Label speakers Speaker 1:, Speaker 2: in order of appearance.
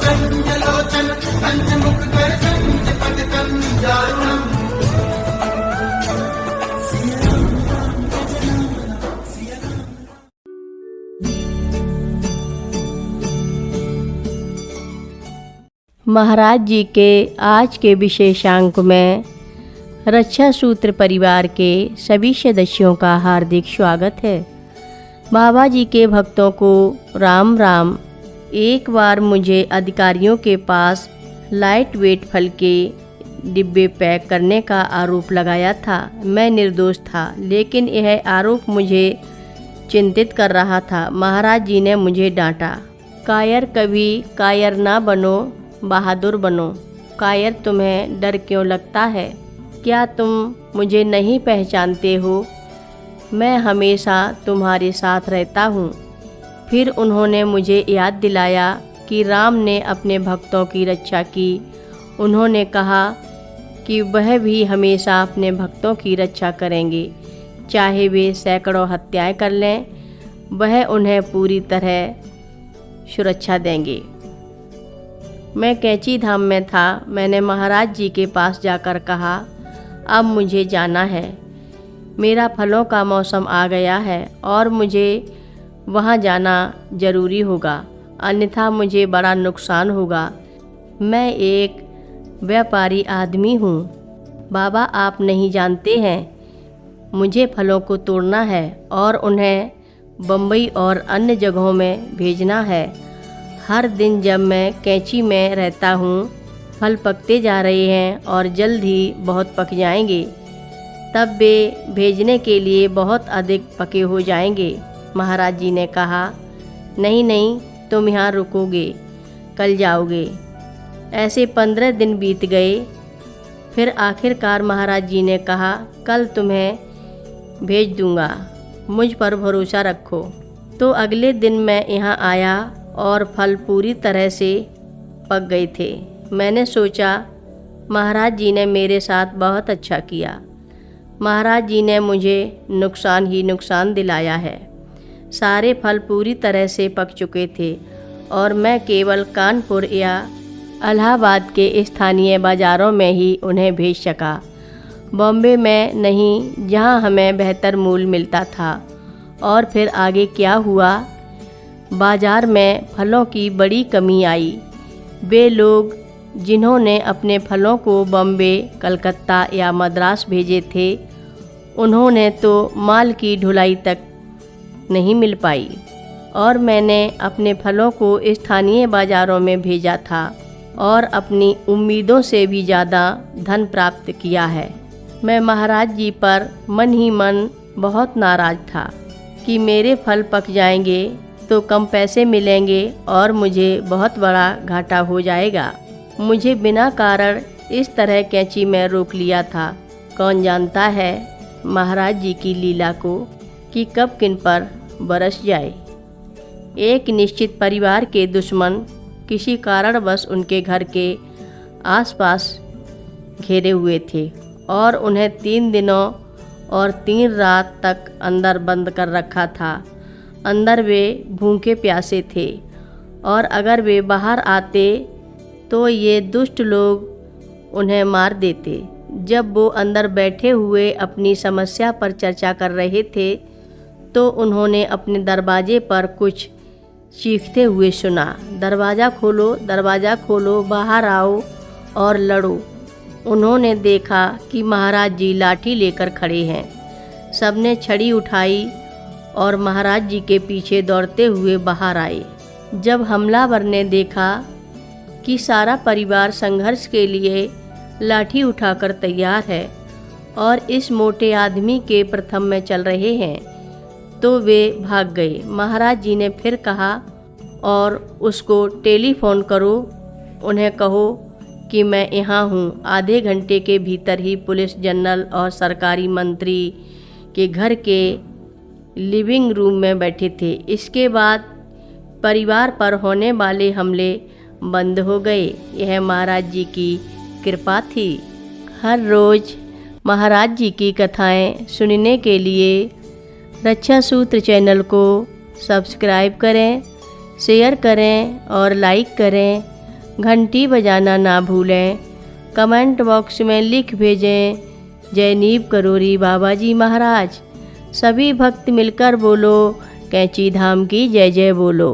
Speaker 1: कंजलोचन कंजमुख गर्जन पद कंजारुणम।
Speaker 2: महाराज जी के आज के विशेषांक में रक्षा सूत्र परिवार के सभी सदस्यों का हार्दिक स्वागत है। बाबा जी के भक्तों को राम राम। एक बार मुझे अधिकारियों के पास लाइट वेट फल के डिब्बे पैक करने का आरोप लगाया था। मैं निर्दोष था, लेकिन यह आरोप मुझे चिंतित कर रहा था। महाराज जी ने मुझे डांटा, कायर कभी कायर ना बनो, बहादुर बनो। कायर तुम्हें डर क्यों लगता है? क्या तुम मुझे नहीं पहचानते हो? मैं हमेशा तुम्हारे साथ रहता हूँ। फिर उन्होंने मुझे याद दिलाया कि राम ने अपने भक्तों की रक्षा की। उन्होंने कहा कि वह भी हमेशा अपने भक्तों की रक्षा करेंगे, चाहे वे सैकड़ों हत्याएं कर लें, वह उन्हें पूरी तरह सुरक्षा देंगे। मैं कैंची धाम में था। मैंने महाराज जी के पास जाकर कहा, अब मुझे जाना है। मेरा फलों का मौसम आ गया है और मुझे वहाँ जाना ज़रूरी होगा, अन्यथा मुझे बड़ा नुकसान होगा। मैं एक व्यापारी आदमी हूँ। बाबा, आप नहीं जानते हैं, मुझे फलों को तोड़ना है और उन्हें बम्बई और अन्य जगहों में भेजना है। हर दिन जब मैं कैंची में रहता हूँ, फल पकते जा रहे हैं और जल्द ही बहुत पक जाएंगे। तब वे भेजने के लिए बहुत अधिक पके हो जाएंगे। महाराज जी ने कहा, नहीं नहीं, तुम यहाँ रुकोगे, कल जाओगे। ऐसे 15 दिन बीत गए। फिर आखिरकार महाराज जी ने कहा, कल तुम्हें भेज दूँगा, मुझ पर भरोसा रखो। तो अगले दिन मैं यहाँ आया और फल पूरी तरह से पक गए थे। मैंने सोचा, महाराज जी ने मेरे साथ बहुत अच्छा किया। महाराज जी ने मुझे नुकसान ही नुकसान दिलाया है। सारे फल पूरी तरह से पक चुके थे और मैं केवल कानपुर या इलाहाबाद के स्थानीय बाज़ारों में ही उन्हें भेज सका, बॉम्बे में नहीं, जहां हमें बेहतर मूल्य मिलता था। और फिर आगे क्या हुआ? बाज़ार में फलों की बड़ी कमी आई। वे लोग जिन्होंने अपने फलों को बॉम्बे, कलकत्ता या मद्रास भेजे थे, उन्होंने तो माल की ढुलाई तक नहीं मिल पाई। और मैंने अपने फलों को स्थानीय बाज़ारों में भेजा था और अपनी उम्मीदों से भी ज़्यादा धन प्राप्त किया है। मैं महाराज जी पर मन ही मन बहुत नाराज़ था कि मेरे फल पक जाएंगे तो कम पैसे मिलेंगे और मुझे बहुत बड़ा घाटा हो जाएगा। मुझे बिना कारण इस तरह कैंची में रोक लिया था। कौन जानता है महाराज जी की लीला को कि कब किन पर बरस जाए। एक निश्चित परिवार के दुश्मन किसी कारणवश उनके घर के आसपास घेरे हुए थे और उन्हें 3 दिनों और 3 रात तक अंदर बंद कर रखा था। अंदर वे भूखे प्यासे थे और अगर वे बाहर आते तो ये दुष्ट लोग उन्हें मार देते। जब वो अंदर बैठे हुए अपनी समस्या पर चर्चा कर रहे थे तो उन्होंने अपने दरवाजे पर कुछ चीखते हुए सुना, दरवाज़ा खोलो, दरवाज़ा खोलो, बाहर आओ और लड़ो। उन्होंने देखा कि महाराज जी लाठी लेकर खड़े हैं। सबने छड़ी उठाई और महाराज जी के पीछे दौड़ते हुए बाहर आए। जब हमलावर ने देखा कि सारा परिवार संघर्ष के लिए लाठी उठाकर तैयार है और इस मोटे आदमी के प्रथम में चल रहे हैं, तो वे भाग गए। महाराज जी ने फिर कहा, और उसको टेलीफोन करो, उन्हें कहो कि मैं यहाँ हूँ। आधे घंटे के भीतर ही पुलिस जनरल और सरकारी मंत्री के घर के लिविंग रूम में बैठे थे। इसके बाद परिवार पर होने वाले हमले बंद हो गए। यह महाराज जी की कृपा थी। हर रोज़ महाराज जी की कथाएं सुनने के लिए रक्षा सूत्र चैनल को सब्सक्राइब करें, शेयर करें और लाइक करें। घंटी बजाना ना भूलें। कमेंट बॉक्स में लिख भेजें जय नीव करोरी बाबा जी महाराज। सभी भक्त मिलकर बोलो कैंची धाम की जय जय बोलो।